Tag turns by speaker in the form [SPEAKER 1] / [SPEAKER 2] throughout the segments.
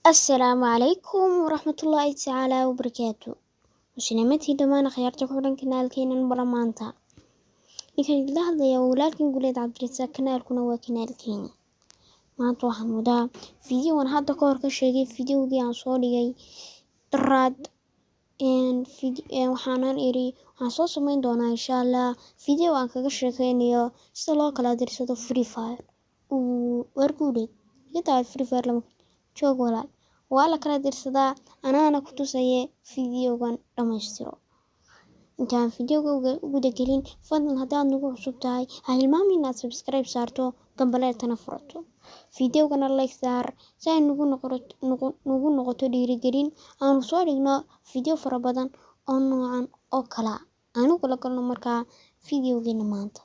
[SPEAKER 1] السلام عليكم ورحمة الله تعالى وبركاته. وسلامتي دمان خيارتك حولن كنالكين برمانتا لكن لحظة يا ولكن قلت عبد الرزاق كنالكنا وكنالكين ما توحن ودا فيديو أنا هذا كور كشيء فيديو جي عن صوري الراد وحنان إيري عن صوص من دونا إن شاء الله فيديو عن كشيء يا سلاك على درسة فري فاير وأرجولي قطع فري فاير لما شو قولال ولا كلا درسدا أنا كنت سيء فيديو كان رمشترو intaan fiidiyowga uguda gelin fadlan haddaad nagu cusub tahay ha hilmaamin inaad subscribe saarto gambaleelkana furato fiidiyowgana like saar si ay nagu noqoto dhiirigelin aanu soo dhigno fiidiyo fara badan oo noocan oo kala aanu kula galno markaa fiidiyowgeena maanta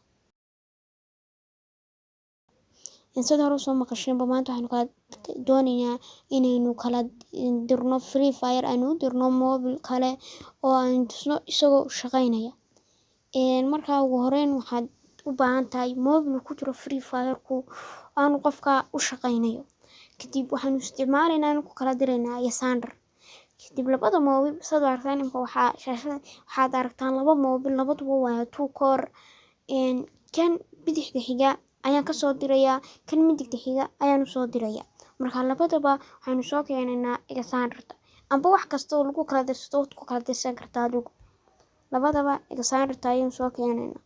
[SPEAKER 1] insaad hore usoo maqasheenba maanta waxaynu kala doonaynaa inaynu kala dirno free fire aanu dirno mobile kale oo aan tusno isagoo shaqaynaya markaa ugu horeyn waxaad u baahan tahay mobile ku jiro free fire ku aanu qofka u shaqaynayo kadib waxaanu isticmaalaynaa inaan ku kala diraynaa yasaandar kadib labada mobile sad aragtaan imka waxaad aragtaan laba mobile labaduba waa 2 core kan bidixda xiga ayaan ka soo dirayaa kan midigta xiga ayaan soo dirayaa marka labadaba waxaanu soo keenaynaa yasaandarta amba wax kasta oo lagu kala dirsto ku kala dirsan kartaa adigu labadaba yasaandarta ayaan soo keenaynaa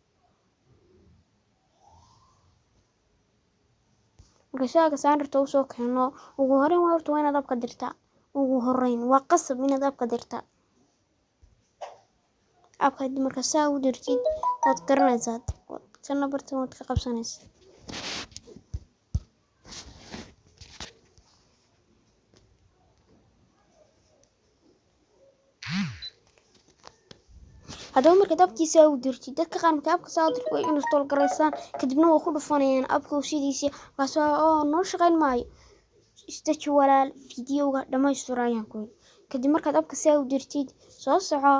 [SPEAKER 1] marka yasaandarta u soo keeno ugu horeyn waa horta inaad abka dirtaa ugu horeyn waa qasab inaad abka dirtaa abka marka saa u dirtid waad garanaysaa kana bartan waad ka qabsanaysaa haddaba markaad abkiisa u dirtid dadka qaar markay abka saa u dirto way install garaysaan kadibna waa ku dhufanayaan abka sidiisa kaas oo noo shaqayn maayo istaji walaal fiidiyowga dhamaystirayaan ku kadib markaad abka saa u dirtid soo soco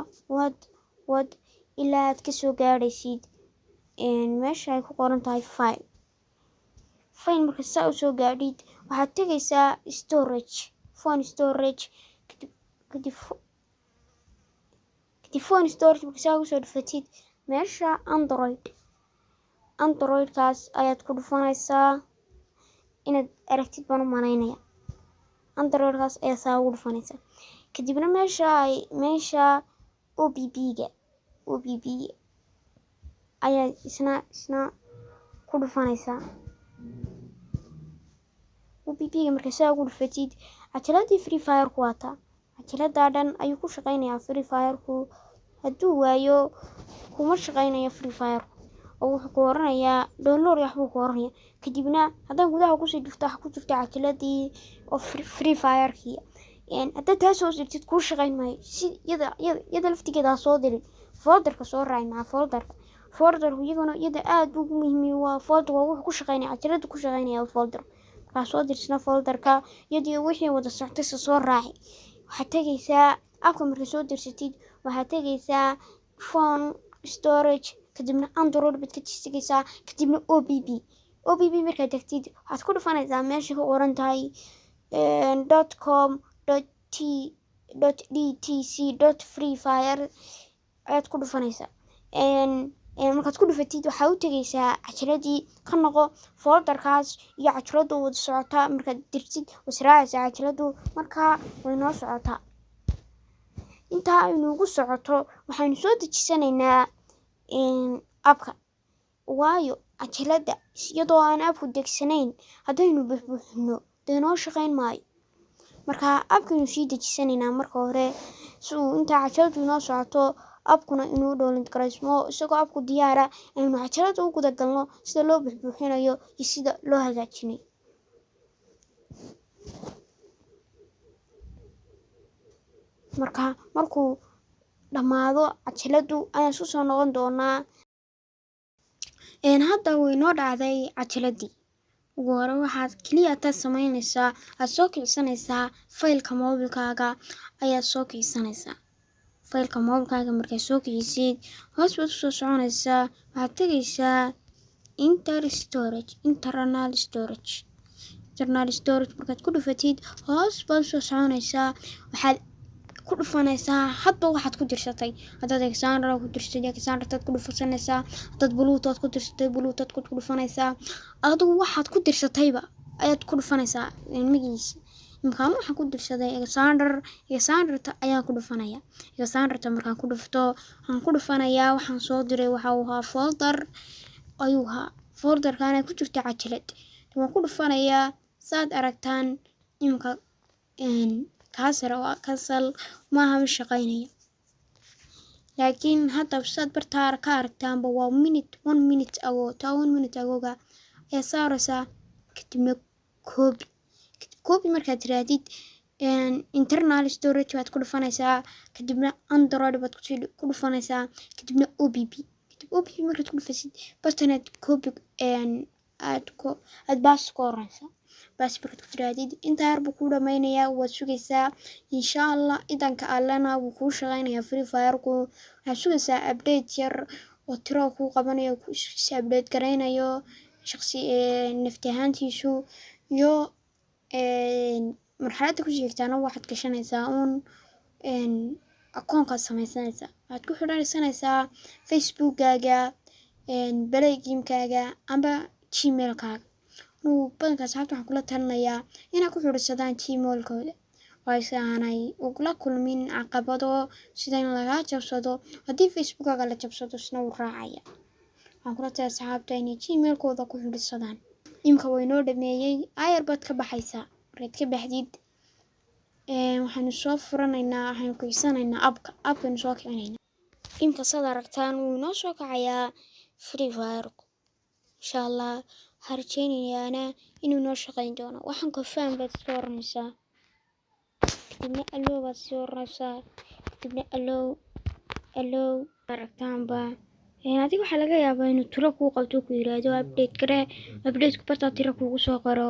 [SPEAKER 1] wad ilaa aad ka soo gaaraysid meesha ay ku qoran tahay file marka saa u soo gaadhid waxaad tagaysaa storage phone storage kadib phone storage marka saa u soo dhufatid meesha android kaas ayaad ku dhufanaysaa inaad aragtid baan u malaynaya android kaas ayaa saa ugu dhufanaysaa kadibna meesha obb ayaa isna ku dhufanaysaa obb marka saa ugu dhufatid cajaladii free fire ku waata cajalada dhan ayuu ku shaqaynayaa free fire ku hadduu waayo kuma shaqaynayo free fire oo wuxuu ku oranayaa download waxbuu ku oranayaa kadibna haddaan gudaha ku sii dhufto waxa ku jirta cajaladii oo free fire kii haddaad taas soo dirtid kuu shaqayn maayo si iyada laftigeeda soo dirin folderka soo raacay maca folderku iyaguna iyada aad ugu muhiim waa folder waa wuxuu ku shaqaynaya cajalada ku shaqaynaya folder markaa soo dirsana folderka iyadii wixii wada soctay soo raacay waxaad tagaysaa abka markay soo dirsatid waxaad tagaysaa phone storage kadibna android baad ka tigaysaa kadibna obb markaad tagtid waxaad ku dhufanaysaa meesha ku qoran tahay .com.dtc.freefire ayaad ku dhufanaysaa markaad ku dhufatid waxaa u tagaysaa cajaladii ka noqo folderkaas iyo cajaladu wada socotaa markaad dirtid wasraacaysaa cajaladu markaa way noo socotaa intaa ay noogu socoto waxaanu soo dejisanaynaa abka waayo cajalada iyadoo aan abku degsanayn haddaynu buuxino dee noo shaqayn maayo markaa abkaynu sii dejisanaynaa marka hore si uu intaa cajaladu noo socoto abkuna inuu download garaysmo isagoo abku diyaara aynu cajalada u guda galno sida loo buuxinayo iyo sida loo hagaajinayo markuu dhammaado cajaladu ayaan isku soo noqon doonaa hadda way noo dhacday cajaladii ugu hore waxaad kaliya taas samaynaysaa aad soo kicsanaysaa faylka mobilkaaga ayaad soo kicsanaysaa faylka mobilkaaga markaad soo kicisid hoos baad usoo soconaysaa waxaad tegaysaa internal storage internal storage markaad ku dhufatid hoos baad soo soconaysaa waxaad ku dhufanaysaa hadba waxaad ku dirsatay hadaad Alexander ku dirsatay Alexander tad ku dhufanaysaa hadaad Bluetooth ku dirsatay Bluetooth ku dhufanaysaa adigu waxaad ku dirsatayba ayaad ku dhufanaysaa magaciisa imkaan waxaan ku dirsaday Alexander ayaan ku dhufanaya Alexander markaan ku dhufto waxaan ku dhufanayaa waxaan soo diray waxa uu ahaa folder ayuu ahaa folderkan ay ku jirto cajalad waan ku dhufanayaa saad aragtaan imka kaasara waa kasal maaha mid shaqaynaya laakiin hadda saad bartaar ka aragtaanba waa 1 minute ago ayaa saaraysaa kadibna copy markaad tiraadid internal storage waad ku dhufanaysaa kadibna Android baad ku dhufanaysaa kadibna OBB markaad ku dhufasid bartanaad copy aad baas ku oranaysaa baas markaad ku tiraadid inta yar buu ku dhamaynayaa waad sugaysaa insha Allah idanka allana wuu ku shaqaynayaa Free Fire ku waxaad sugaysaa update yar oo tiro ku qabanayo ku update gareynayo shakhsi nafti ahaantiisu iyo marxaladda ku sheegtaana waxaad gashanaysaa akoonkaad samaysanaysaa waxaad ku xidhanaysaa Facebook-gaaga Play Game-kaaga amba Gmail-kaaga badanka asxaabta waxaan kula talinayaa inaad ku xidhansadaan Gmail-kooda aysanay ugula kulmin caqabado sida in laga jabsado haddii Facebook-gaaga la jabsado isna wuu raacaya waxaan kula talinayaa asxaabta inay Gmail-kooda ku xidhansadaan imka way noo dhameeyay ayar baad ka baxaysaa markaad ka baxdid waxaanu soo furanaynaa waxaanu kuxisanaynaa abkan soo kicinaynaa imka sad aragtaan wuu noo soo kacayaa Free Fire insha Allah harjeenayana inuu noo shaqayn doono waxaan ka faham baad soo oranaysaa kadibna allow baad soo oranaysaa kadibna allow aragtaanba adiga waxaa laga yaabaa inuu tiro kuu qabto ku yiraahdo update ku bartaa tiro kuugu soo qoro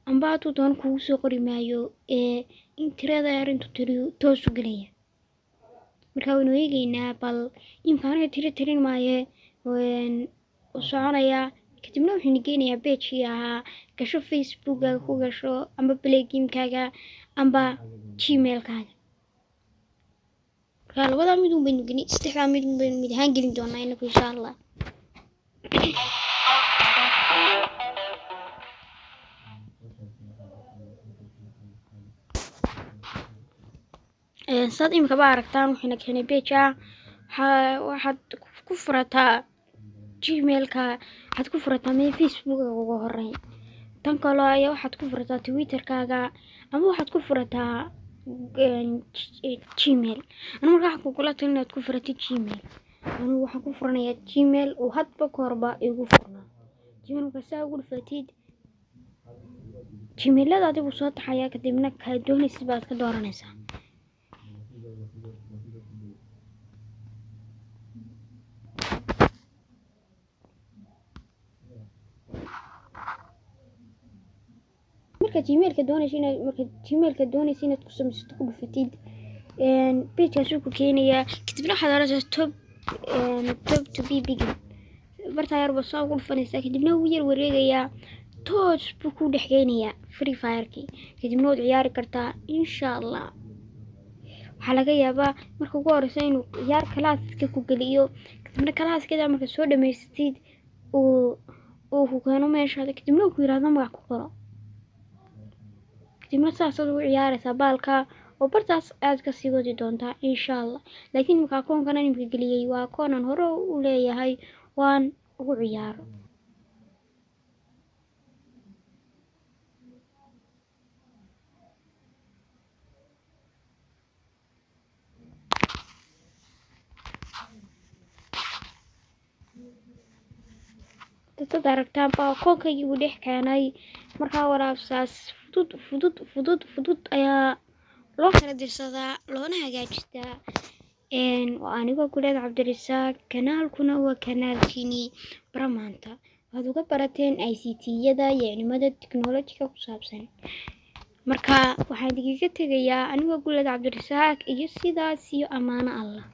[SPEAKER 1] amba hadduu doono kuugu soo qori maayo in tirada yar intuu tiriyo toos u gelaya marka waynu eegaynaa bal imkaanaga tirin maaye u soconayaa kadibna waxaynu geynayaa page-kii ahaa gasho Facebook-gaaga ku gasho amba Play Game-kaaga amba Gmail-kaaga marka labada mid un baynu gelin saddexda mid ahaan gelin doonaa inagu insha Allah sad imka ba aragtaan waxayna keenay page waxaad ku furataa Gmail-ka waxaad ku furataa Facebook-gaaga ugu horeyn tan kale ayaa waxaad ku furataa Twitter-kaaga ama waxaad ku furataa Gmail anigu markaa waxaan kugula talin inaad ku furatid Gmail anigu waxaan ku furanayaa Gmail oo hadba korba igu furnaa Gmail markaa saa ugu dhufatid Gmail-lada adigu soo taxaya kadibna ka doonaysid baad ka dooranaysaa Gmail-ka doonaysid inaad ku samaysato ku dhufatid page-kaas ku keenaya kadibna waxaad oranaysaa top to be begin barta yar baa soo ugu dhufanaysaa kadibna wuu yar wareegayaa toos buu ku dhex geynayaa Free Fire-kii kadibna waad ciyaari kartaa insha Allah waxaa laga yaabaa marka ugu horeysa inuu ciyaar kalaaska ku geliyo kadibna kalaaskeeda marka soo dhamaysatid uu ku keeno meeshaada kadibna uu ku yiraahdo magac ku qoro kadibna saas aad ugu ciyaaraysaa baalka oo bartaas aad ka sii wadi doontaa insha Allah laakiin marka akoonkan aan imka geliyay waa akoonan hore u leeyahay waan ugu ciyaaro dadka aragtaan baa akoonkaygii uu dhex keenay markaa walaabsaas fudud ayaa loo kala dirsadaa loona hagaajistaa anigoo Guleed Cabdirasaaq kanaalkuna waa kanaalkiini baramaanta waxaad uga barateen ICT-yada iyo cilmada tiknoolajiga ku saabsan marka waxaan idinkaga tegayaa anigoo Guleed Cabdirasaaq iyo sidaas iyo amaano Allah